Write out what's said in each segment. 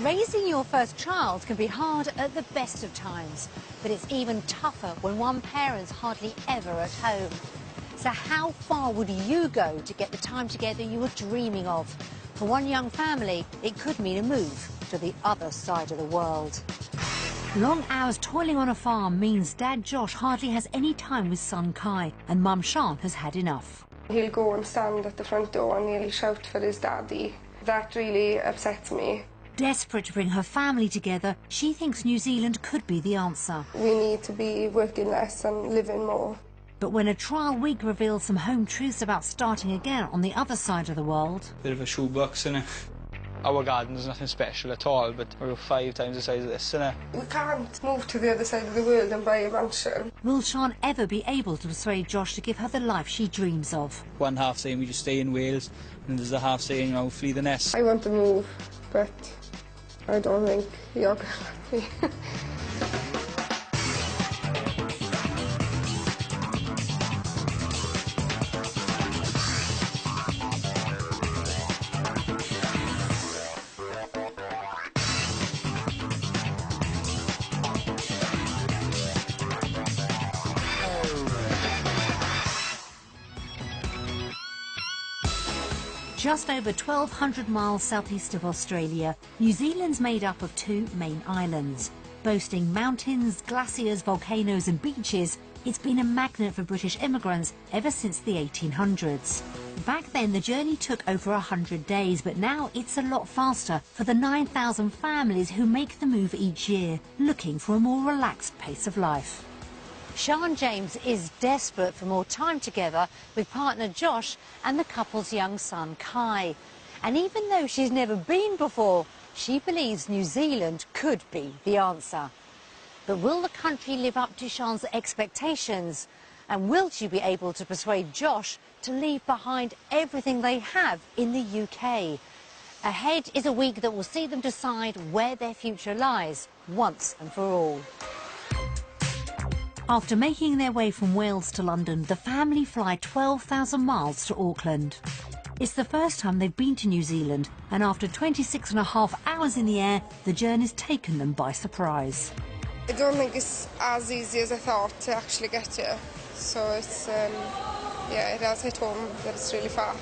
Raising your first child can be hard at the best of times, but it's even tougher when one parent's hardly ever at home. So how far would you go to get the time together you were dreaming of? For one young family, it could mean a move to the other side of the world. Long hours toiling on a farm means Dad Josh hardly has any time with son Kai, and Mum Sian has had enough. He'll go and stand at the front door and he'll shout for his daddy. That really upsets me. Desperate to bring her family together, she thinks New Zealand could be the answer. We need to be working less and living more. But when a trial week reveals some home truths about starting again on the other side of the world... Bit of a shoebox, innit? Our garden's nothing special at all, but we're 5 times the size of this, innit? We can't move to the other side of the world and buy a mansion. Will Sian ever be able to persuade Josh to give her the life she dreams of? One half saying we just stay in Wales, and there's the half saying, you know, flee the nest. I want to move, but I don't think you're going to let me. Just over 1,200 miles southeast of Australia, New Zealand's made up of 2 main islands. Boasting mountains, glaciers, volcanoes and beaches, it's been a magnet for British immigrants ever since the 1800s. Back then, the journey took over 100 days, but now it's a lot faster for the 9,000 families who make the move each year, looking for a more relaxed pace of life. Sian James is desperate for more time together with partner Josh and the couple's young son Kai. And even though she's never been before, she believes New Zealand could be the answer. But will the country live up to Sian's expectations? And will she be able to persuade Josh to leave behind everything they have in the UK? Ahead is a week that will see them decide where their future lies, once and for all. After making their way from Wales to London, the family fly 12,000 miles to Auckland. It's the first time they've been to New Zealand, and after 26.5 hours in the air, the journey's taken them by surprise. I don't think it's as easy as I thought to actually get here. So it's, yeah, it has hit home that it's really far.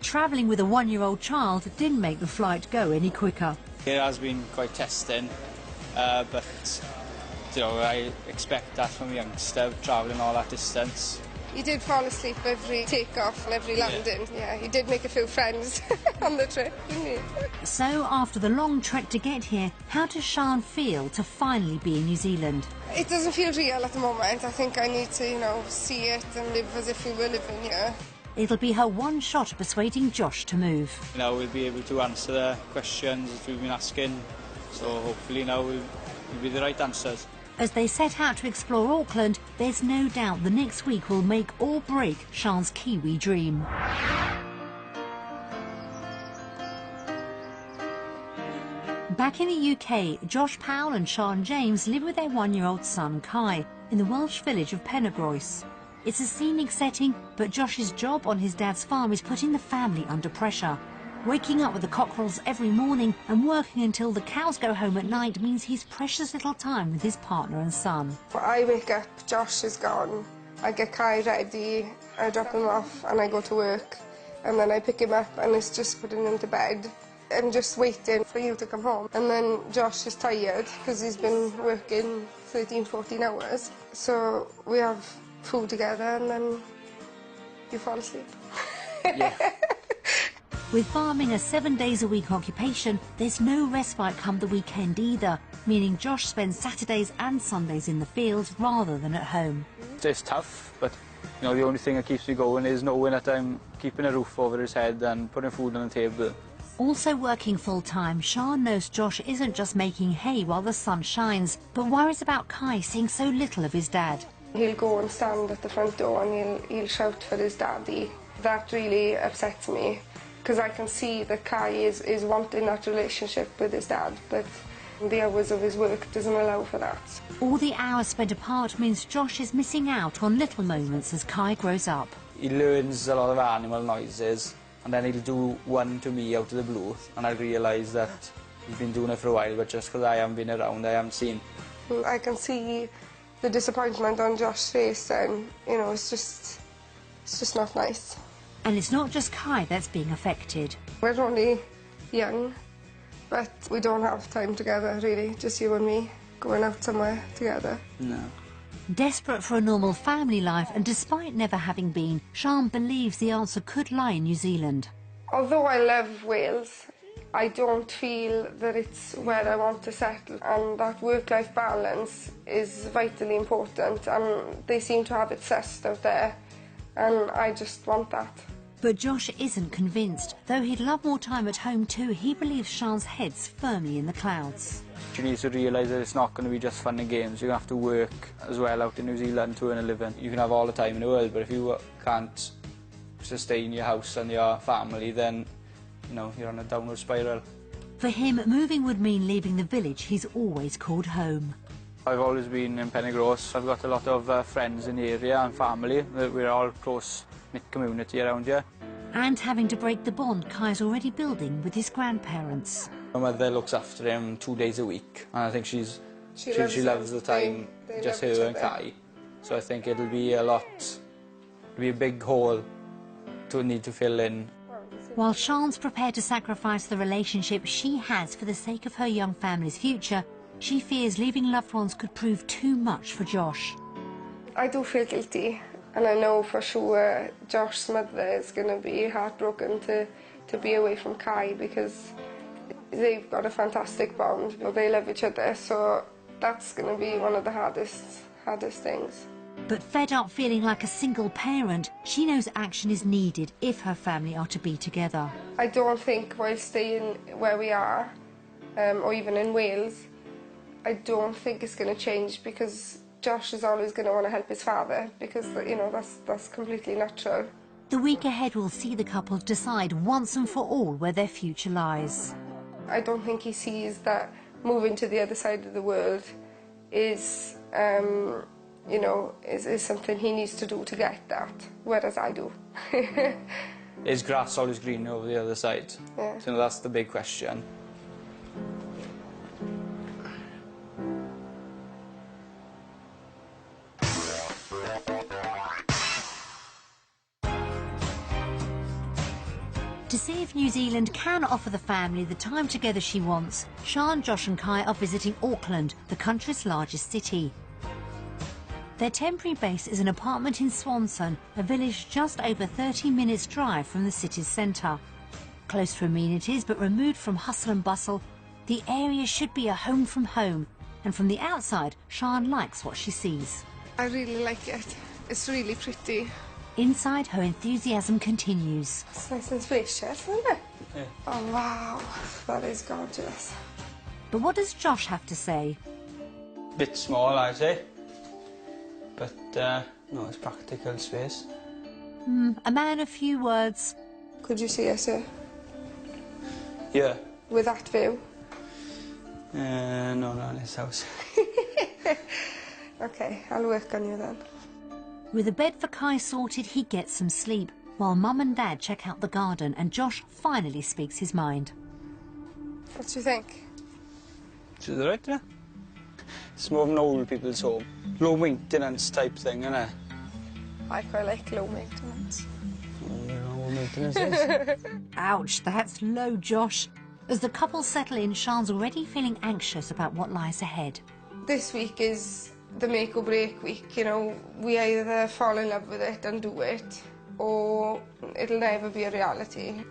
Travelling with a 1-year-old child didn't make the flight go any quicker. It has been quite testing, but you know, I expect that from a youngster, travelling all that distance. He did fall asleep every takeoff and every landing. Yeah, he did make a few friends on the trip, didn't he? So, after the long trek to get here, how does Sian feel to finally be in New Zealand? It doesn't feel real at the moment. I think I need to, you know, see it and live as if we were living here. It'll be her one shot at persuading Josh to move. You know, we'll be able to answer the questions that we've been asking, so hopefully now will be the right answers. As they set out to explore Auckland, there's no doubt the next week will make or break Sian's Kiwi dream. Back in the UK, Josh Powell and Sian James live with their 1-year-old son Kai in the Welsh village of Penrhos. It's a scenic setting, but Josh's job on his dad's farm is putting the family under pressure. Waking up with the cockerels every morning and working until the cows go home at night means he's precious little time with his partner and son. I wake up, Josh is gone. I get Kai ready, I drop him off and I go to work. And then I pick him up and it's just putting him to bed. I'm just waiting for you to come home. And then Josh is tired because he's been working 13, 14 hours. So we have food together and then you fall asleep. Yeah. With farming a 7 days a week occupation, there's no respite come the weekend either, meaning Josh spends Saturdays and Sundays in the fields rather than at home. It's tough, but you know, the only thing that keeps me going is knowing that I'm keeping a roof over his head and putting food on the table. Also working full-time, Sian knows Josh isn't just making hay while the sun shines, but worries about Kai seeing so little of his dad. He'll go and stand at the front door and he'll shout for his daddy. That really upsets me, because I can see that Kai is wanting that relationship with his dad, but the hours of his work doesn't allow for that. All the hours spent apart means Josh is missing out on little moments as Kai grows up. He learns a lot of animal noises, and then he'll do one to me out of the blue, and I realise that He's been doing it for a while, but just because I haven't been around, I haven't seen. I can see the disappointment on Josh's face, and, you know, it's just not nice. And it's not just Kai that's being affected. We're only young, but we don't have time together, really, just you and me, going out somewhere together. No. Desperate for a normal family life, and despite never having been, Sian believes the answer could lie in New Zealand. Although I love Wales, I don't feel that it's where I want to settle, and that work-life balance is vitally important, and they seem to have it sussed out there, and I just want that. But Josh isn't convinced. Though he'd love more time at home too, he believes Sian's head's firmly in the clouds. You need to realise that it's not going to be just fun and games. You have to work as well out in New Zealand to earn a living. You can have all the time in the world, but if you can't sustain your house and your family, then, you know, you're on a downward spiral. For him, moving would mean leaving the village he's always called home. I've always been in Pennygross. I've got a lot of friends in the area and family. We're all close-knit community around here. And having to break the bond Kai's already building with his grandparents. My mother looks after him 2 days a week, and I think she loves the time, they just love her each and other. Kai. So I think it'll be a big hole to need to fill in. While Sian's prepared to sacrifice the relationship she has for the sake of her young family's future, she fears leaving loved ones could prove too much for Josh. I do feel guilty, and I know for sure Josh's mother is going to be heartbroken to be away from Kai, because they've got a fantastic bond. They love each other, so that's going to be one of the hardest things. But fed up feeling like a single parent, she knows action is needed if her family are to be together. I don't think while staying where we are, or even in Wales, I don't think it's going to change, because Josh is always going to want to help his father, because, you know, that's completely natural. The week ahead will see the couple decide once and for all where their future lies. I don't think he sees that moving to the other side of the world is, you know, is something he needs to do to get that, whereas I do. Is grass always green over the other side? Yeah. So that's the big question. To see if New Zealand can offer the family the time together she wants, Sian, Josh and Kai are visiting Auckland, the country's largest city. Their temporary base is an apartment in Swanson, a village just over 30 minutes' drive from the city's centre. Close to amenities but removed from hustle and bustle, the area should be a home from home, and from the outside, Sian likes what she sees. I really like it. It's really pretty. Inside, her enthusiasm continues. It's nice and spacious, isn't it? Yeah. Oh, wow. That is gorgeous. But what does Josh have to say? Bit small, I'd say. But, no, it's practical space. A man of few words. Could you see us here? Yeah. With that view? No, not in this house. OK, I'll work on you then. With a bed for Kai sorted, he gets some sleep, while Mum and Dad check out the garden and Josh finally speaks his mind. What do you think? Is it right, yeah? It's more of an old people's home. Low maintenance type thing, isn't it? I quite like low maintenance. You know what maintenance is. Ouch, that's low, Josh. As the couple settle in, Sian's already feeling anxious about what lies ahead. This week is the make or break week, you know. We either fall in love with it and do it, or it'll never be a reality.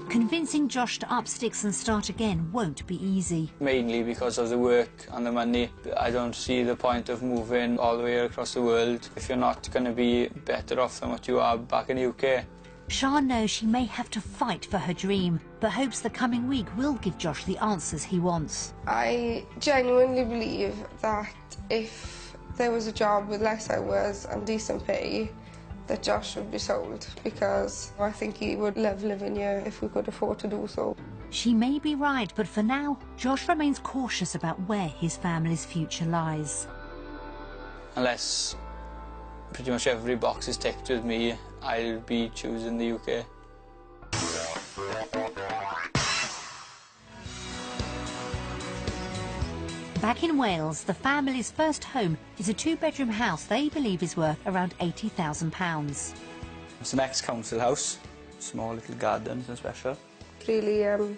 Convincing Josh to up sticks and start again won't be easy. Mainly because of the work and the money. I don't see the point of moving all the way across the world if you're not going to be better off than what you are back in the UK. Sian knows she may have to fight for her dream, but hopes the coming week will give Josh the answers he wants. I genuinely believe that if there was a job with less hours and decent pay, that Josh would be sold, because I think he would love living here if we could afford to do so. She may be right, but for now, Josh remains cautious about where his family's future lies. Unless pretty much every box is ticked with me, I'll be choosing the UK. Back in Wales, the family's first home is a two-bedroom house they believe is worth around £80,000. It's an ex-council house, small little garden, nothing special. Really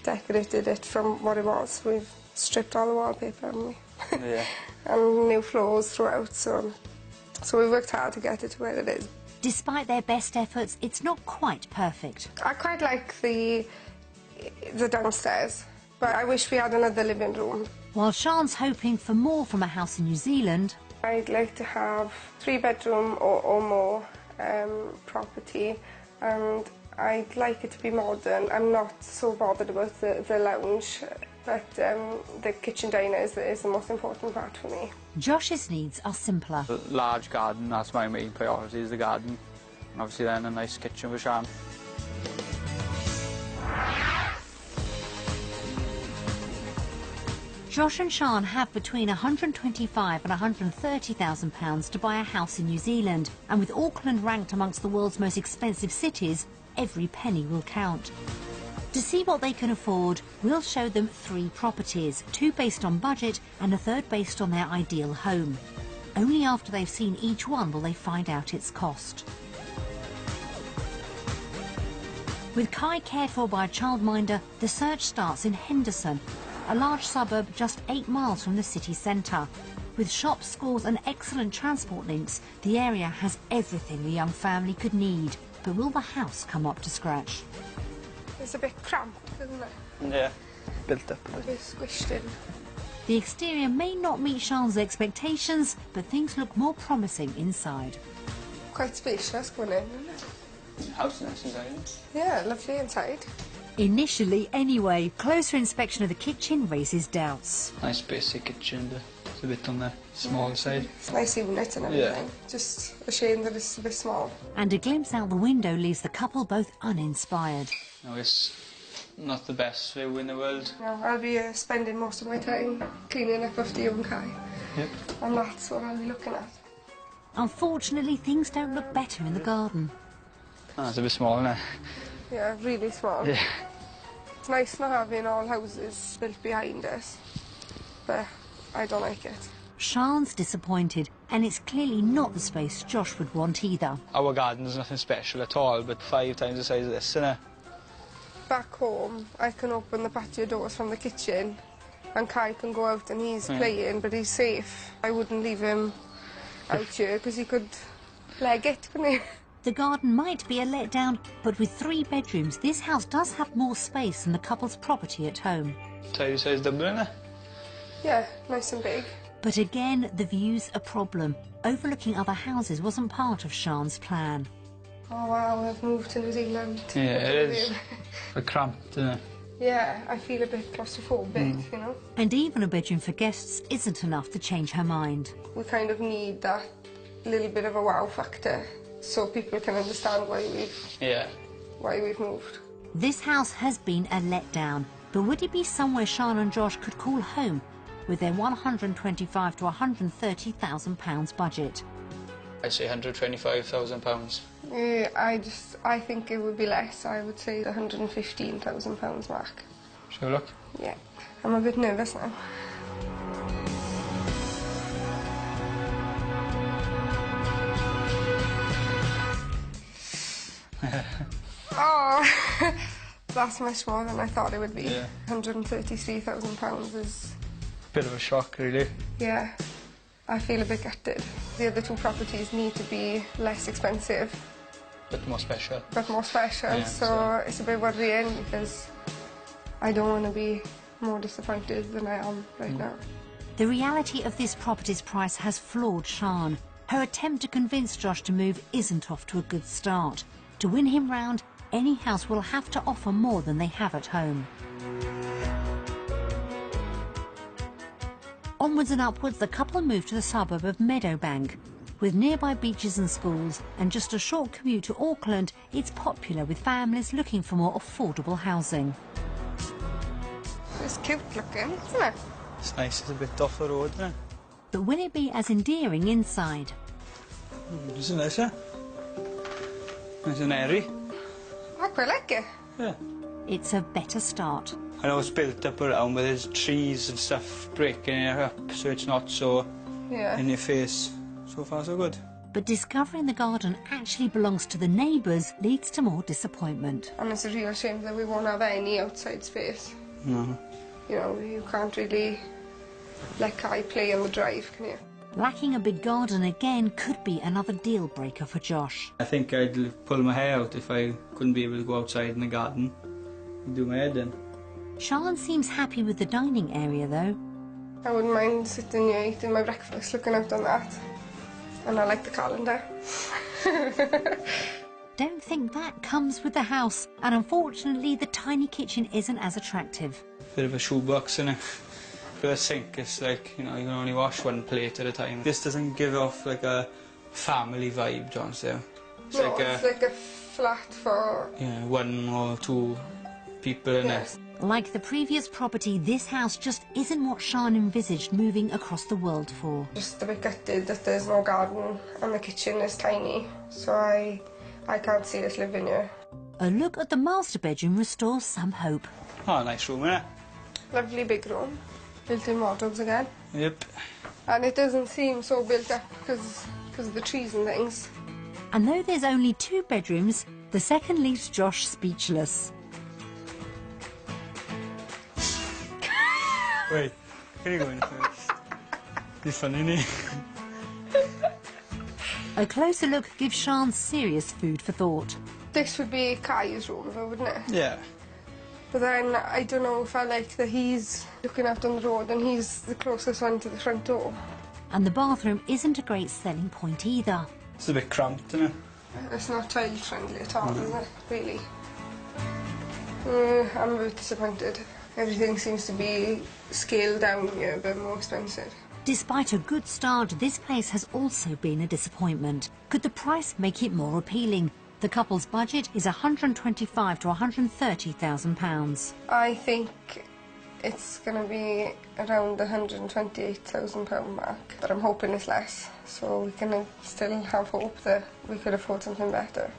decorated it from what it was. We've stripped all the wallpaper, haven't we? Yeah. And new floors throughout, so we worked hard to get it to where it is. Despite their best efforts, it's not quite perfect. I quite like the downstairs, but I wish we had another living room. While Sian's hoping for more from a house in New Zealand, I'd like to have 3-bedroom or more property, and I'd like it to be modern. I'm not so bothered about the lounge, but the kitchen diner is the most important part for me. Josh's needs are simpler. A large garden, that's my main priority, is the garden. And obviously then a nice kitchen for Sian. Josh and Sian have between £125,000 and £130,000 to buy a house in New Zealand, and with Auckland ranked amongst the world's most expensive cities, every penny will count. To see what they can afford, we'll show them 3 properties, 2 based on budget and a 3rd based on their ideal home. Only after they've seen each one will they find out its cost. With Kai cared for by a childminder, the search starts in Henderson, a large suburb just 8 miles from the city centre. With shops, schools and excellent transport links, the area has everything the young family could need. But will the house come up to scratch? It's a bit cramped, isn't it? Yeah, built up a A bit. bit squished in. The exterior may not meet Sian's expectations, but things look more promising inside. Quite spacious going in, isn't it? House nice inside. Yeah, lovely inside. Initially, anyway, closer inspection of the kitchen raises doubts. Nice basic kitchen, but it's a bit on the small side. It's nice unit and everything. Just a shame that it's a bit small. And a glimpse out the window leaves the couple both uninspired. No, it's not the best view in the world. No, I'll be spending most of my time cleaning up after you and Kai. Yep. And that's what I'll be looking at. Unfortunately, things don't look better in the garden. Oh, it's a bit small, isn't it? Yeah, really small. Yeah. It's nice not having all houses built behind us, but I don't like it. Sian's disappointed, and it's clearly not the space Josh would want either. Our garden's nothing special at all, but 5 times the size of this, isn't it? Back home, I can open the patio doors from the kitchen, and Kai can go out and he's playing, but he's safe. I wouldn't leave him out here because he could leg it, couldn't he? The garden might be a letdown, but with 3 bedrooms, this house does have more space than the couple's property at home. Tidy size double, isn't it? Yeah, nice and big. But again, the view's a problem. Overlooking other houses wasn't part of Sian's plan. Oh wow, I've moved to New Zealand. Yeah, it is. A cramped, isn't it? Yeah, I feel a bit claustrophobic, you know. And even a bedroom for guests isn't enough to change her mind. We kind of need that little bit of a wow factor so people can understand why we've moved. This house has been a letdown, but would it be somewhere Sian and Josh could call home with their £125,000 to £130,000 budget? I'd say £125,000. I think it would be less. I would say the £115,000 mark. Shall we look? Yeah. I'm a bit nervous now. Oh, that's much more than I thought it would be. Yeah. £133,000 is... Bit of a shock, really. Yeah, I feel a bit gutted. The other 2 properties need to be less expensive. Bit more special. But more special, Yeah, so it's a bit worrying because I don't want to be more disappointed than I am right now. The reality of this property's price has floored Sian. Her attempt to convince Josh to move isn't off to a good start. To win him round, any house will have to offer more than they have at home. Onwards and upwards, the couple moved to the suburb of Meadowbank. With nearby beaches and schools and just a short commute to Auckland, it's popular with families looking for more affordable housing. It's cute looking, isn't it? It's nice, it's a bit off the road, isn't it? But will it be as endearing inside? Isn't it, sir? Nice and airy. I quite like it. Yeah. It's a better start. I know it's built up around, but there's trees and stuff breaking it up, so it's not so in your face. So far, so good. But discovering the garden actually belongs to the neighbours leads to more disappointment. And it's a real shame that we won't have any outside space. No. You know, you can't really let Kai play on the drive, can you? Lacking a big garden again could be another deal breaker for Josh. I think I'd pull my hair out if I couldn't be able to go outside in the garden and do my head in. Sian seems happy with the dining area though. I wouldn't mind sitting here eating my breakfast, looking out on that. And I like the calendar. Don't think that comes with the house, and unfortunately the tiny kitchen isn't as attractive. Bit of a shoebox in it. For the sink, it's like, you know, you can only wash one plate at a time. This doesn't give off like a family vibe, John, so. It's like a flat for... Yeah, 1 or 2 people in it. Like the previous property, this house just isn't what Sian envisaged moving across the world for. Just a bit gutted that there's no garden and the kitchen is tiny, so I can't see us living here. A look at the master bedroom restores some hope. Oh, nice room, innit? Lovely big room. Built-in wardrobes again. Yep. And it doesn't seem so built up because of the trees and things. And though there's only 2 bedrooms, the second leaves Josh speechless. Wait, can you go in first? It's funny, isn't it? A closer look gives Sian serious food for thought. This would be Kai's room, though, wouldn't it? Yeah. But then I don't know if I like that he's looking out on the road and he's the closest one to the front door. And the bathroom isn't a great selling point either. It's a bit cramped, isn't it? It's not child-friendly at all, is it? Really. I'm a bit disappointed. Everything seems to be scaled down here, a bit more expensive. Despite a good start, this place has also been a disappointment. Could the price make it more appealing? The couple's budget is £125,000 to £130,000. I think it's going to be around the £128,000 mark, but I'm hoping it's less, so we can still have hope that we could afford something better.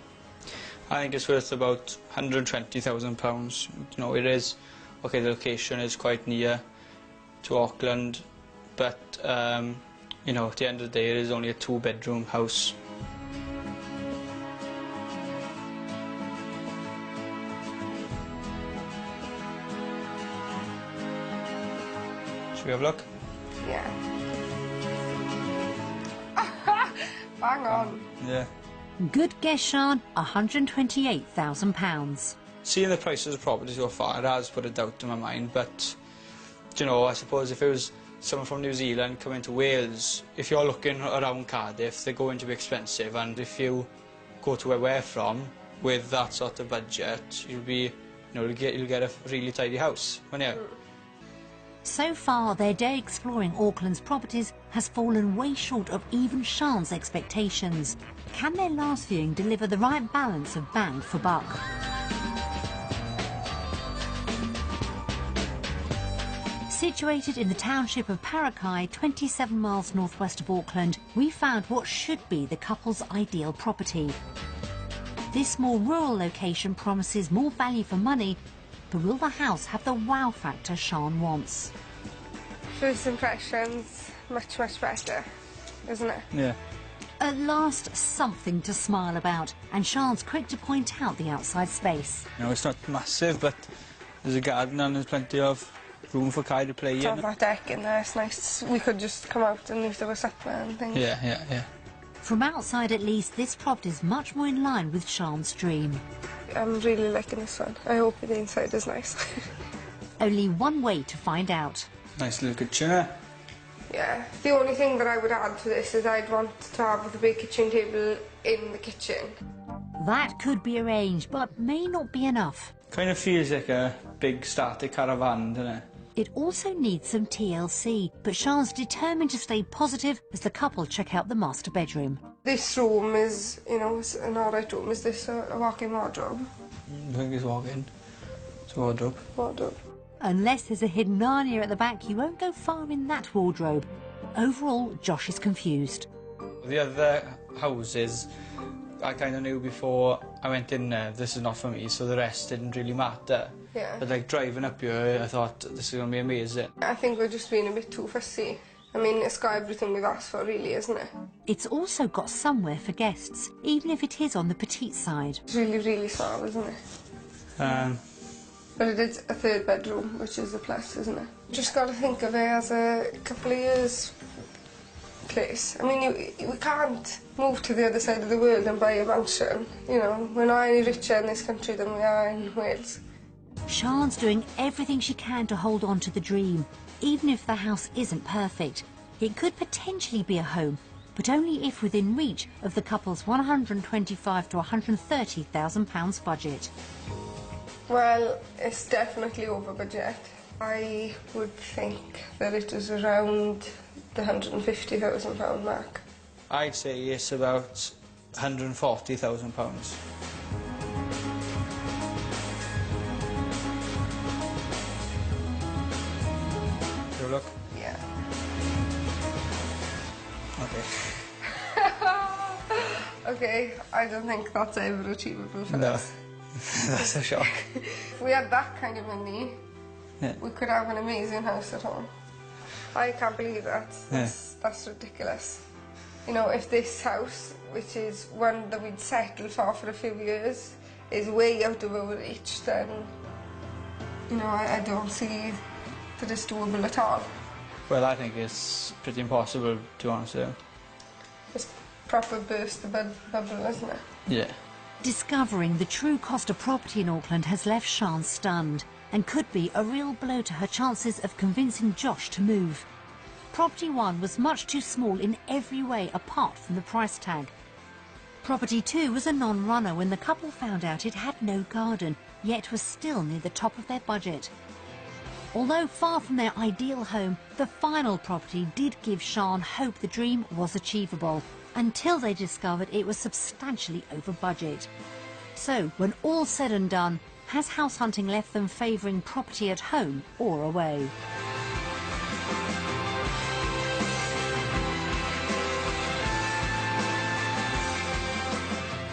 I think it's worth about £120,000. You know, it is. Okay, the location is quite near to Auckland, but, you know, at the end of the day, it is only a 2-bedroom house. Should we have a look? Yeah. Bang on. Yeah. Good guess, Sian, £128,000. Seeing the prices of property so far, it has put a doubt in my mind, but, you know, I suppose if it was someone from New Zealand coming to Wales, if you're looking around Cardiff, they're going to be expensive, and if you go to where we're from with that sort of budget, you'll get a really tidy house, won't you? So far, their day exploring Auckland's properties has fallen way short of even Sian's expectations. Can their last viewing deliver the right balance of bang for buck? Situated in the township of Parakai, 27 miles northwest of Auckland, we found what should be the couple's ideal property. This more rural location promises more value for money, but will the house have the wow factor Sian wants? First impressions, much better, isn't it? Yeah. At last, something to smile about, and Sian's quick to point out the outside space. You know, it's not massive, but there's a garden and there's plenty of room for Kai to play Top in. that deck in there, it's nice. We could just come out and if there was supper and things. Yeah. From outside at least, this property is much more in line with Sian's dream. I'm really liking this one. I hope the inside is nice. Only one way to find out. Nice little kitchen, eh? Yeah. The only thing that I would add to this is I'd want to have the big kitchen table in the kitchen. That could be arranged, but may not be enough. Kind of feels like a big static caravan, doesn't it? It also needs some TLC, but Sian's determined to stay positive as the couple check out the master bedroom. This room is, you know, it's an alright room. Is this a walk-in wardrobe? I think it's walk-in. It's a wardrobe. Wardrobe. Unless there's a hidden Narnia at the back, you won't go far in that wardrobe. Overall, Josh is confused. The other houses I kind of knew before I went in there, this is not for me, so the rest didn't really matter. Yeah. But like driving up here, I thought this is going to be amazing. I think we're just being a bit too fussy. I mean, it's got everything we've asked for, really, isn't it? It's also got somewhere for guests, even if it is on the petite side. It's really, really small, isn't it? But it is a third bedroom, which is a plus, isn't it? Just got to think of it as a couple of years place. I mean, we can't move to the other side of the world and buy a mansion. You know, we're not any richer in this country than we are in Wales. Sian's doing everything she can to hold on to the dream. Even if the house isn't perfect, it could potentially be a home, but only if within reach of the couple's £125,000 to £130,000 budget. Well, it's definitely over budget. I would think that it is around the £150,000 mark. I'd say it's about £140,000. Have a look. Yeah. Okay. Okay, I don't think that's ever achievable for No. us. That's a shock. If we had that kind of money, Yeah. we could have an amazing house at home. I can't believe that. Yeah. That's ridiculous. You know, if this house, which is one that we'd settled for a few years, is way out of our reach, then, you know, I don't see that it's doable at all. Well, I think it's pretty impossible, to be honest with you. It's proper burst the bubble, isn't it? Yeah. Discovering the true cost of property in Auckland has left Sian stunned and could be a real blow to her chances of convincing Josh to move. Property 1 was much too small in every way apart from the price tag. Property 2 was a non-runner when the couple found out it had no garden, yet was still near the top of their budget. Although far from their ideal home, the final property did give Sian hope the dream was achievable, until they discovered it was substantially over budget. So, when all's said and done, has house hunting left them favouring property at home or away?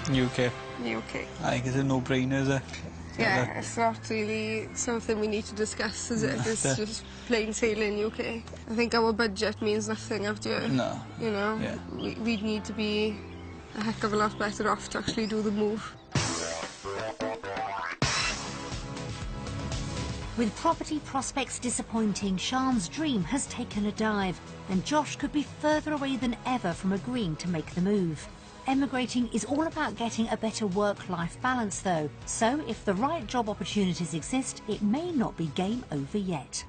UK. UK. I think it's a no-brainer, is it? Yeah, it's not really something we need to discuss, is it? It's just plain sailing UK. I think our budget means nothing out here. No. You know, Yeah. we'd need to be a heck of a lot better off to actually do the move. With property prospects disappointing, Sian's dream has taken a dive, and Josh could be further away than ever from agreeing to make the move. Emigrating is all about getting a better work-life balance though, so if the right job opportunities exist, it may not be game over yet.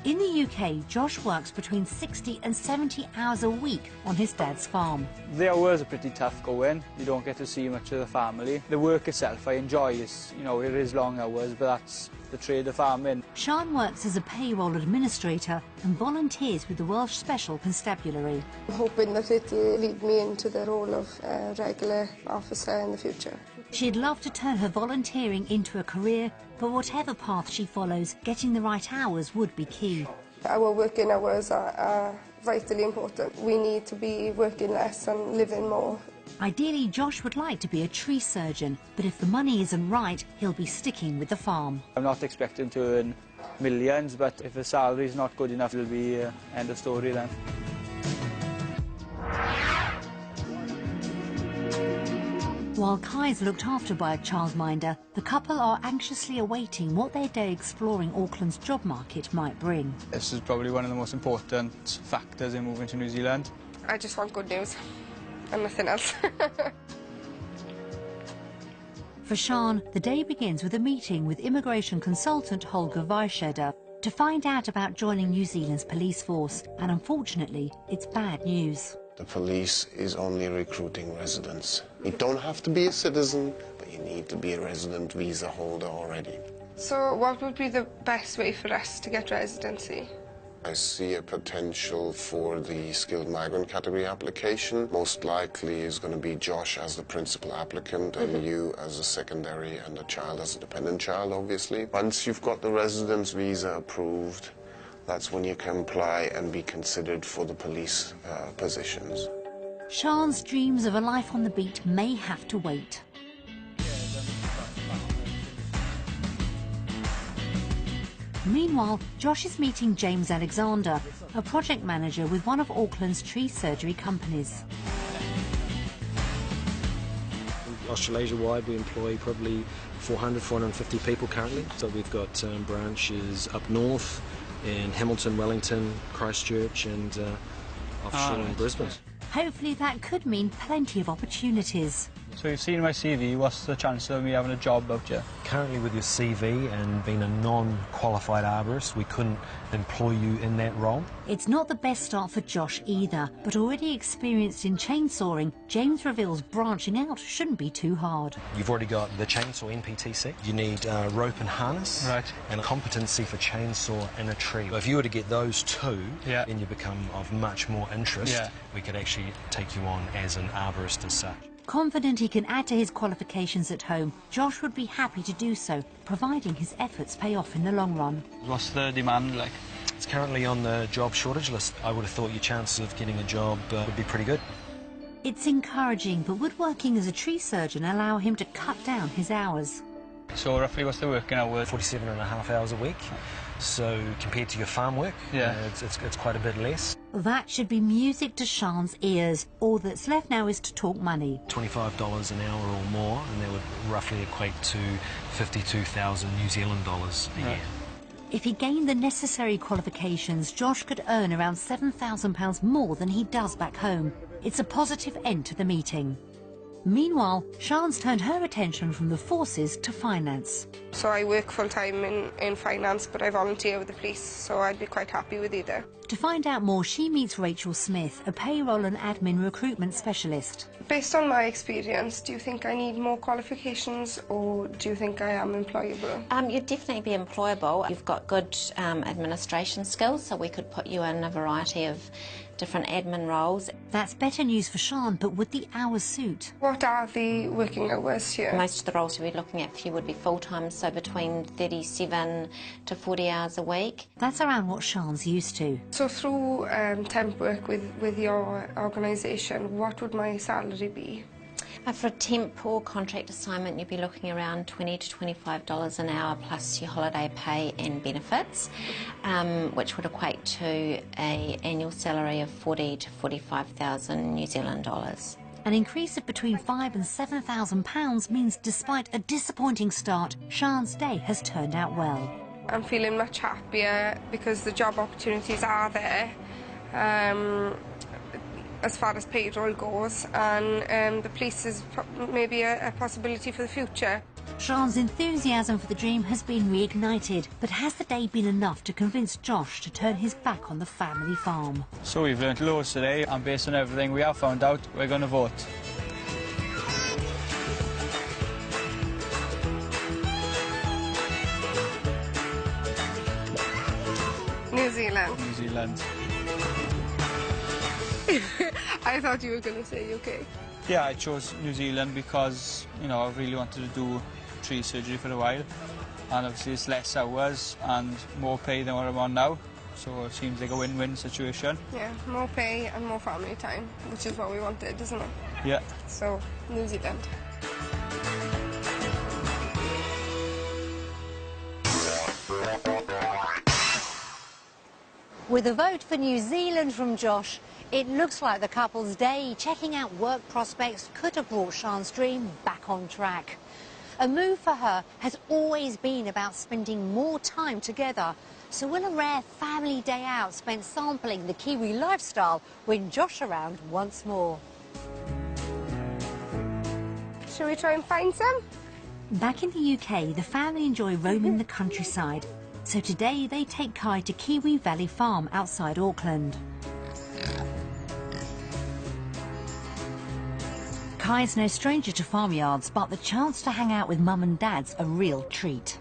In the UK, Josh works between 60 and 70 hours a week on his dad's farm. The hours are pretty tough going. You don't get to see much of the family. The work itself I enjoy. Is, you know, it is long hours, but that's the trade of farming. Sian works as a payroll administrator and volunteers with the Welsh Special Constabulary. I'm hoping that it'll lead me into the role of a regular officer in the future. She'd love to turn her volunteering into a career, but whatever path she follows, getting the right hours would be key. Our working hours are vitally important. We need to be working less and living more. Ideally, Josh would like to be a tree surgeon, but if the money isn't right, he'll be sticking with the farm. I'm not expecting to earn millions, but if the salary's not good enough, it'll be end of story then. While Kai's looked after by a childminder, the couple are anxiously awaiting what their day exploring Auckland's job market might bring. This is probably one of the most important factors in moving to New Zealand. I just want good news and nothing else. For Sian, the day begins with a meeting with immigration consultant Holger Weisheder to find out about joining New Zealand's police force, and unfortunately, it's bad news. The police is only recruiting residents. You don't have to be a citizen, but you need to be a resident visa holder already. So what would be the best way for us to get residency? I see a potential for the skilled migrant category application. Most likely is going to be Josh as the principal applicant and you as a secondary and a child as a dependent child, obviously. Once you've got the residence visa approved, that's when you can apply and be considered for the police positions. Sian's dreams of a life on the beat may have to wait. Meanwhile, Josh is meeting James Alexander, a project manager with one of Auckland's tree surgery companies. Australasia-wide, we employ probably 400, 450 people currently. So we've got branches up north in Hamilton, Wellington, Christchurch and offshore in Brisbane. Hopefully that could mean plenty of opportunities. So you've seen my CV, what's the chance of me having a job out here? Currently with your CV and being a non-qualified arborist, we couldn't employ you in that role. It's not the best start for Josh either, but already experienced in chainsawing, James reveals branching out shouldn't be too hard. You've already got the chainsaw NPTC. You need rope and harness, right, and a competency for chainsaw in a tree. If you were to get those two, then you become of much more interest. We could actually take you on as an arborist as such. Confident he can add to his qualifications at home, Josh would be happy to do so, providing his efforts pay off in the long run. What's the demand like? It's currently on the job shortage list. I would have thought your chances of getting a job would be pretty good. It's encouraging, but would working as a tree surgeon allow him to cut down his hours? So roughly what's the working hours? 47.5 hours a week. So compared to your farm work, it's quite a bit less. That should be music to Sian's ears. All that's left now is to talk money. $25 an hour or more, and that would roughly equate to 52,000 New Zealand dollars a year. If he gained the necessary qualifications, Josh could earn around £7,000 more than he does back home. It's a positive end to the meeting. Meanwhile, Sian's turned her attention from the forces to finance. So I work full-time in finance, but I volunteer with the police, so I'd be quite happy with either. To find out more, she meets Rachel Smith, a payroll and admin recruitment specialist. Based on my experience, do you think I need more qualifications, or do you think I am employable? You'd definitely be employable. You've got good administration skills, so we could put you in a variety of different admin roles. That's better news for Sian, but would the hours suit? What are the working hours here? Most of the roles you'll be looking at for you would be full-time, so between 37 to 40 hours a week. That's around what Sian's used to. So through temp work with your organisation, what would my salary be? For a temp or contract assignment, you'd be looking around $20 to $25 an hour plus your holiday pay and benefits, which would equate to an annual salary of 40 to 45,000 New Zealand dollars. An increase of between £5,000 and £7,000 means despite a disappointing start, Sian's day has turned out well. I'm feeling much happier because the job opportunities are there. As far as payroll goes, and the police is maybe a possibility for the future. Sian's enthusiasm for the dream has been reignited, but has the day been enough to convince Josh to turn his back on the family farm? So we've learnt loads today, and based on everything we have found out, we're going to vote. New Zealand. New Zealand. I thought you were going to say UK. Yeah, I chose New Zealand because, you know, I really wanted to do tree surgery for a while. And obviously it's less hours and more pay than what I'm on now. So it seems like a win-win situation. Yeah, more pay and more family time, which is what we wanted, isn't it? Yeah. So, New Zealand. With a vote for New Zealand from Josh, it looks like the couple's day checking out work prospects could have brought Sian's dream back on track. A move for her has always been about spending more time together. So will a rare family day out spent sampling the Kiwi lifestyle win Josh around once more? Shall we try and find some? Back in the UK, the family enjoy roaming the countryside. So today they take Kai to Kiwi Valley Farm outside Auckland. Kai's no stranger to farmyards, but the chance to hang out with mum and dad's a real treat.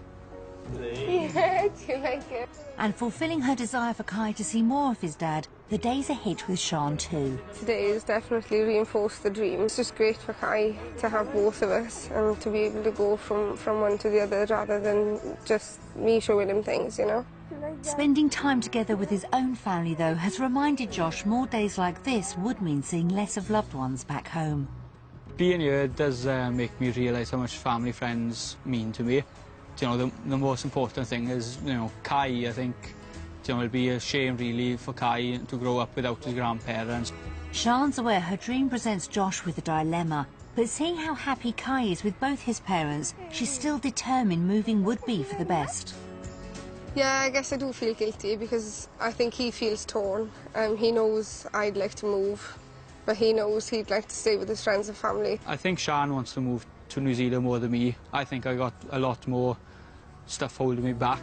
Yeah, do you like it? And fulfilling her desire for Kai to see more of his dad, the day's a hit with Sian too. Today has definitely reinforced the dream. It's just great for Kai to have both of us and to be able to go from one to the other rather than just me showing him things, you know. Spending time together with his own family, though, has reminded Josh more days like this would mean seeing less of loved ones back home. Being here does make me realise how much family friends mean to me. You know, the most important thing is, you know, Kai, I think, you know, it'd be a shame really for Kai to grow up without his grandparents. Sian's aware her dream presents Josh with a dilemma, but seeing how happy Kai is with both his parents, she's still determined moving would be for the best. Yeah, I guess I do feel guilty because I think he feels torn. He knows I'd like to move, but he knows he'd like to stay with his friends and family. I think Sian wants to move to New Zealand more than me. I think I got a lot more stuff holding me back.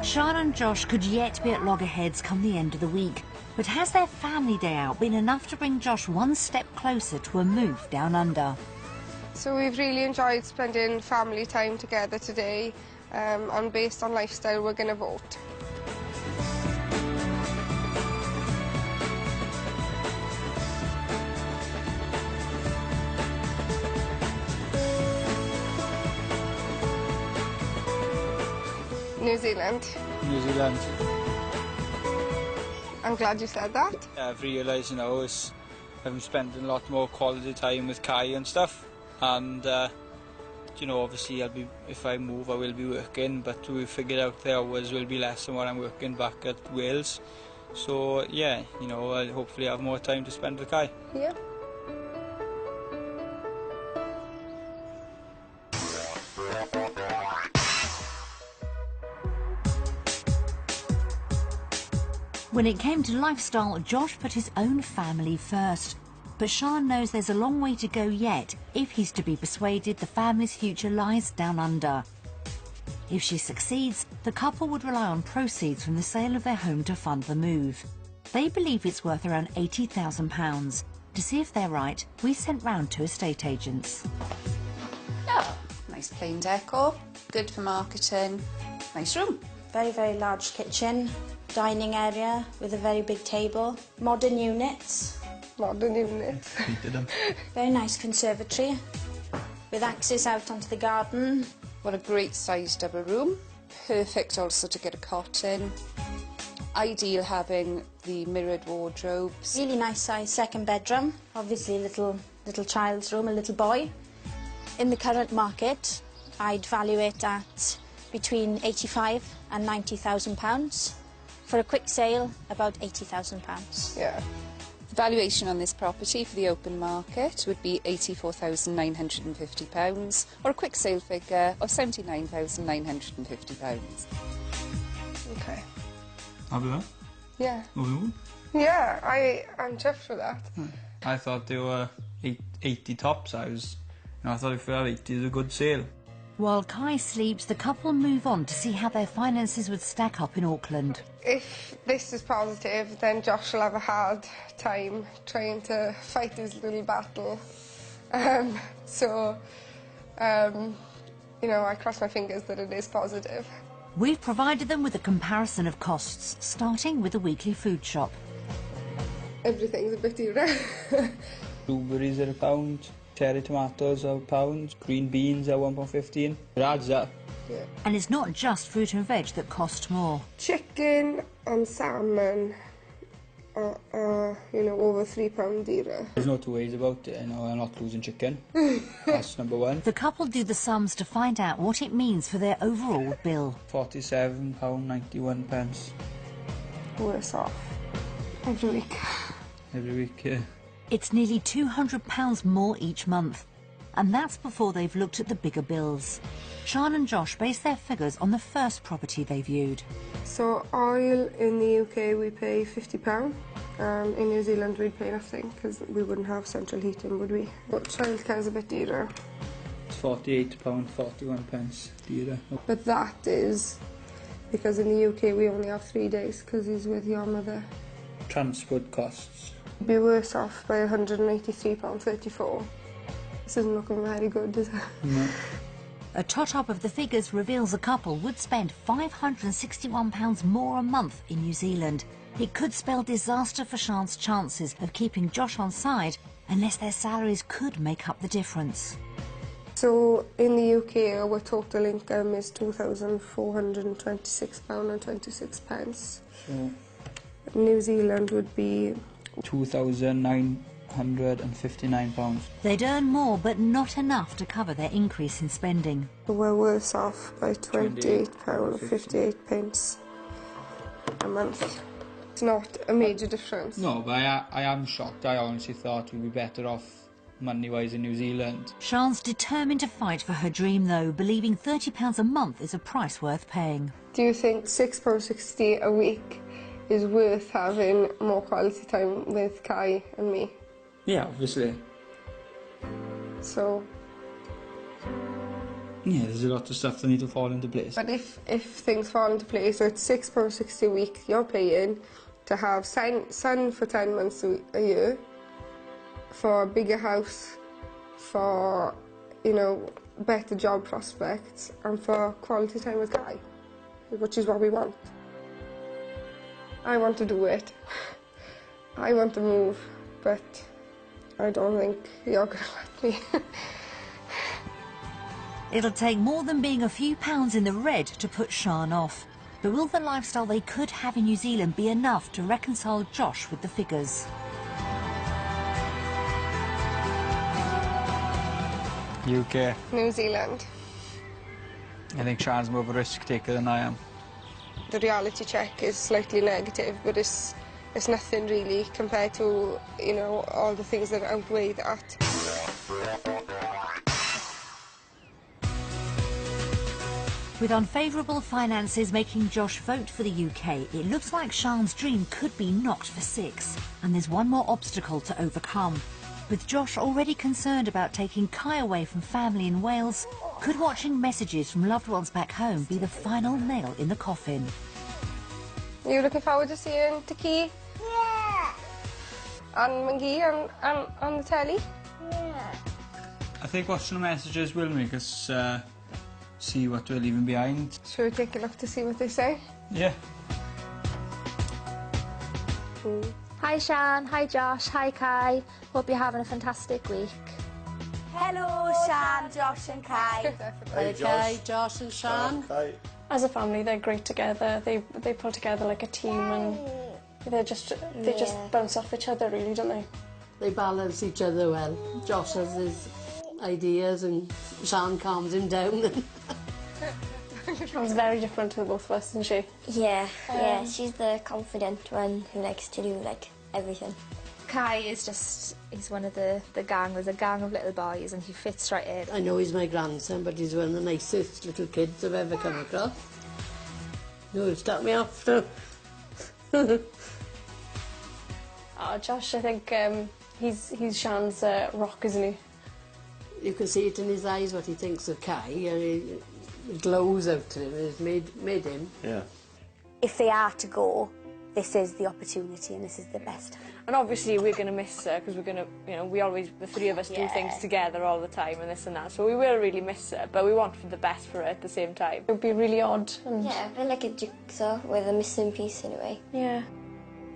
Sian and Josh could yet be at loggerheads come the end of the week, but has their family day out been enough to bring Josh one step closer to a move down under? So we've really enjoyed spending family time together today, and based on lifestyle we're going to vote. New Zealand. New Zealand. I'm glad you said that. I've realised, you know, I'm spending a lot more quality time with Kai and stuff. And, you know, obviously if I move, I will be working, but we figured out the hours will be less than what I'm working back at Wales. So, yeah, you know, I'll hopefully have more time to spend with Kai. Yeah. When it came to lifestyle, Josh put his own family first. But Sian knows there's a long way to go yet if he's to be persuaded the family's future lies down under. If she succeeds, the couple would rely on proceeds from the sale of their home to fund the move. They believe it's worth around £80,000. To see if they're right, we sent round to estate agents. Oh, nice plain decor, good for marketing, nice room. Very, very large kitchen, dining area with a very big table, modern units. Modern unit. Very nice conservatory with access out onto the garden. What a great sized double room. Perfect also to get a cot in. Ideal having the mirrored wardrobes. Really nice size second bedroom. Obviously little child's room, a little boy. In the current market, I'd value it at between £85,000 and £90,000. For a quick sale, about £80,000. Yeah. The valuation on this property for the open market would be £84,950, or a quick sale figure of £79,950. Okay. Happy with that? Yeah. Moving on. Yeah, I'm chuffed with that. I thought they were 80 tops. I thought if we had 80 is a good sale. While Kai sleeps, the couple move on to see how their finances would stack up in Auckland. If this is positive, then Josh will have a hard time trying to fight his little battle. You know, I cross my fingers that it is positive. We've provided them with a comparison of costs, starting with the weekly food shop. Everything's a bit dearer. Blueberries are £1, cherry tomatoes are £1, green beans are £1.15. It adds up. Yeah. And it's not just fruit and veg that cost more. Chicken and salmon are, you know, over £3 dearer. There's no two ways about it, you know, I'm not losing chicken. That's number one. The couple do the sums to find out what it means for their overall bill. £47.91. Worse off. Every week. Every week, yeah. It's nearly £200 more each month. And that's before they've looked at the bigger bills. Sian and Josh base their figures on the first property they viewed. So oil in the UK we pay £50. In New Zealand we'd pay nothing because we wouldn't have central heating, would we? But childcare is a bit dearer. It's £48.41 dearer. But that is because in the UK we only have 3 days because he's with your mother. Transport costs. We'd be worse off by £183.34. This isn't looking very good, is it? No. A tot-up of the figures reveals the couple would spend £561 more a month in New Zealand. It could spell disaster for Sian's chances of keeping Josh on side unless their salaries could make up the difference. So in the UK, our total income is £2,426.26. So New Zealand would be £2,959. They'd earn more, but not enough to cover their increase in spending. we're worse off by £28.58 a month. It's not a major difference. No, but I am shocked. I honestly thought we'd be better off money-wise in New Zealand. Sian's determined to fight for her dream, though, believing £30 a month is a price worth paying. Do you think £6.60 a week is worth having more quality time with Kai and me? Yeah, obviously. So, yeah, there's a lot of stuff that need to fall into place. but if things fall into place, so it's £6.60 a week you're paying to have son for 10 months a year, for a bigger house, for, you know, better job prospects, and for quality time with Kai, which is what we want. I want to do it. I want to move, but I don't think you're going to let me. It'll take more than being a few pounds in the red to put Sian off. But will the lifestyle they could have in New Zealand be enough to reconcile Josh with the figures? UK. New Zealand. I think Sian's more of a risk taker than I am. The reality check is slightly negative, but it's nothing really compared to, you know, all the things that outweigh that. With unfavourable finances making Josh vote for the UK, it looks like Sian's dream could be knocked for 6. And there's one more obstacle to overcome. With Josh already concerned about taking Kai away from family in Wales, could watching messages from loved ones back home be the final nail in the coffin? Are you looking forward to seeing Taki? Yeah. And Mungie on the telly? Yeah. I think watching the messages will make us see what we're leaving behind. Should we take a look to see what they say? Yeah. Hi Sian, hi Josh, hi Kai. Hope you're having a fantastic week. Hello Sian, Josh and Kai. Hi Kai, Josh and Sian. As a family, they're great together. They pull together like a team, and they just bounce off each other, really, don't they? They balance each other well. Josh has his ideas, and Sian calms him down. She's very different to the both of us, isn't she? Yeah, yeah. She's the confident one who likes to do like everything. Kai is just, he's one of the gang. There's a gang of little boys and he fits right in. I know he's my grandson, but he's one of the nicest little kids I've ever come across. No, he'll start me off. Oh, Josh, I think he's Sian's rock, isn't he? You can see it in his eyes what he thinks of Kai. It glows out to him. It's made him. Yeah. If they are to go, this is the opportunity and this is the best time. And obviously we're going to miss her because we're going to, you know, the three of us do things together all the time and this and that. So we will really miss her, but we want for the best for her at the same time. It would be really odd. Yeah, a bit like a jigsaw with a missing piece in a way. Yeah.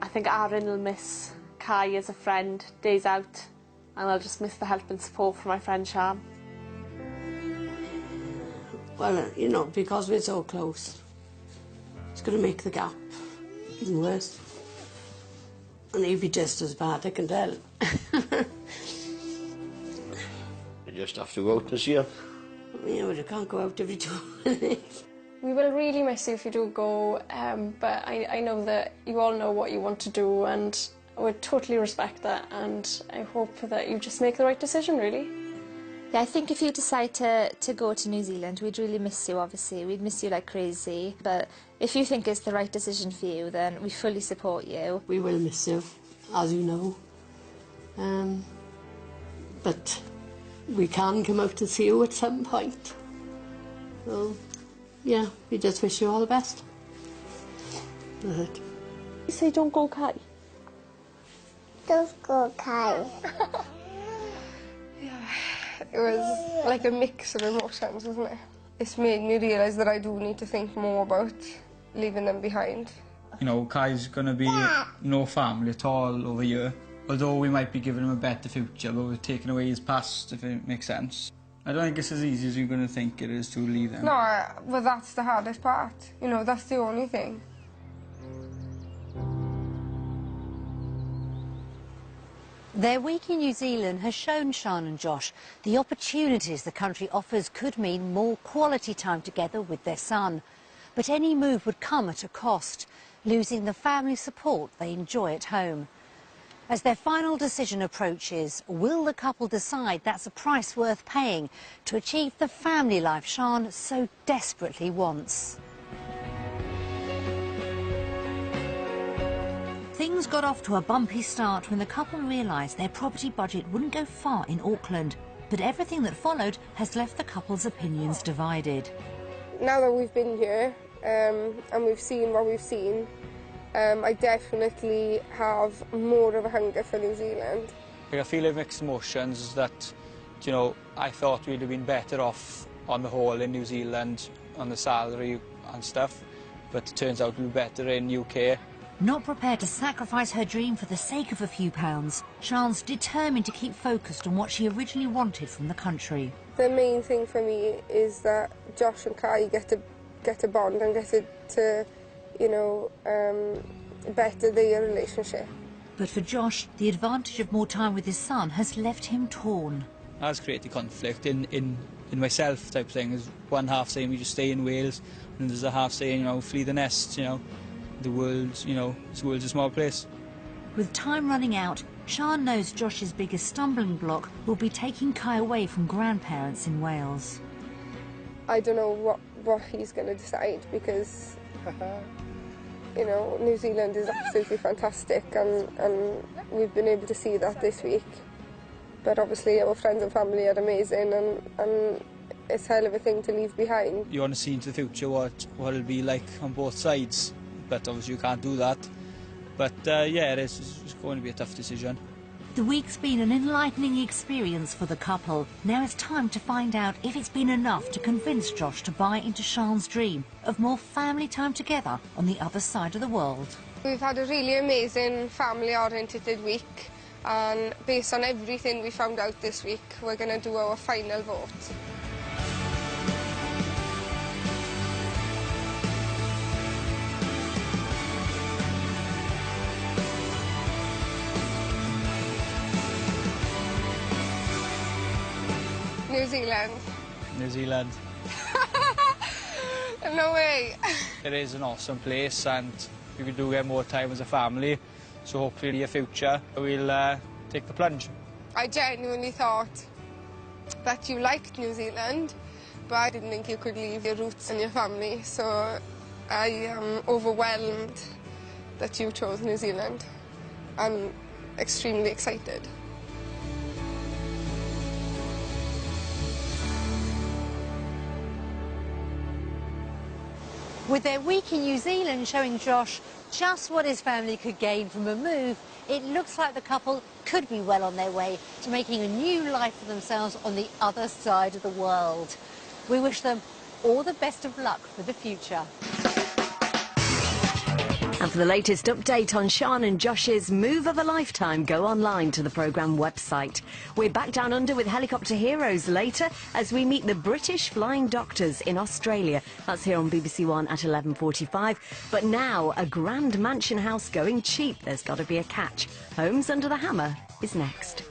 I think Aaron will miss Kai as a friend, days out, and I'll just miss the help and support from my friend Sian. Well, you know, because we're so close, it's going to make the gap even worse. And he'd be just as bad, I can tell. You just have to go out this year. Yeah, but I can't go out every 2 minutes. We will really miss you if you do go, but I know that you all know what you want to do, and I would totally respect that, and I hope that you just make the right decision, really. Yeah, I think if you decide to go to New Zealand, we'd really miss you, obviously. We'd miss you like crazy. But if you think it's the right decision for you, then we fully support you. We will miss you, as you know. But we can come out to see you at some point. So, yeah, we just wish you all the best. That's it. You say don't go, Kai. Don't go, Kai. It was like a mix of emotions, wasn't it? It's made me realise that I do need to think more about leaving them behind. You know, Kai's going to be no family at all over here. Although we might be giving him a better future, but we're taking away his past, if it makes sense. I don't think it's as easy as you're going to think it is to leave them. No, well, that's the hardest part. You know, that's the only thing. Their week in New Zealand has shown Sian and Josh the opportunities the country offers could mean more quality time together with their son. But any move would come at a cost, losing the family support they enjoy at home. As their final decision approaches, will the couple decide that's a price worth paying to achieve the family life Sian so desperately wants? Things got off to a bumpy start when the couple realised their property budget wouldn't go far in Auckland, but everything that followed has left the couple's opinions divided. Now that we've been here and we've seen what we've seen, I definitely have more of a hunger for New Zealand. I feel like mixed emotions that, you know, I thought we'd have been better off on the whole in New Zealand on the salary and stuff, but it turns out we're better in UK. Not prepared to sacrifice her dream for the sake of a few pounds, Sian's determined to keep focused on what she originally wanted from the country. The main thing for me is that Josh and Kai get to bond and get to you know, better their relationship. But for Josh, the advantage of more time with his son has left him torn. Has created conflict in myself type thing. There's one half saying we just stay in Wales, and there's a half saying, you know, flee the nest, you know. The world's, you know, this world's a small place. With time running out, Sian knows Josh's biggest stumbling block will be taking Kai away from grandparents in Wales. I don't know what he's going to decide because, you know, New Zealand is absolutely fantastic and we've been able to see that this week. But obviously our friends and family are amazing and it's a hell of a thing to leave behind. You want to see into the future what it'll be like on both sides. But obviously you can't do that. But yeah, it's going to be a tough decision. The week's been an enlightening experience for the couple. Now it's time to find out if it's been enough to convince Josh to buy into Sian's dream of more family time together on the other side of the world. We've had a really amazing family-oriented week, and based on everything we found out this week, we're going to do our final vote. New Zealand. New Zealand. No way. It is an awesome place and we do get more time as a family, so hopefully in the future we'll take the plunge. I genuinely thought that you liked New Zealand, but I didn't think you could leave your roots and your family, so I am overwhelmed that you chose New Zealand. I'm extremely excited. With their week in New Zealand showing Josh just what his family could gain from a move, it looks like the couple could be well on their way to making a new life for themselves on the other side of the world. We wish them all the best of luck for the future. And for the latest update on Sian and Josh's move of a lifetime, go online to the programme website. We're back down under with Helicopter Heroes later as we meet the British Flying Doctors in Australia. That's here on BBC One at 11:45. But now, a grand mansion house going cheap. There's got to be a catch. Homes Under the Hammer is next.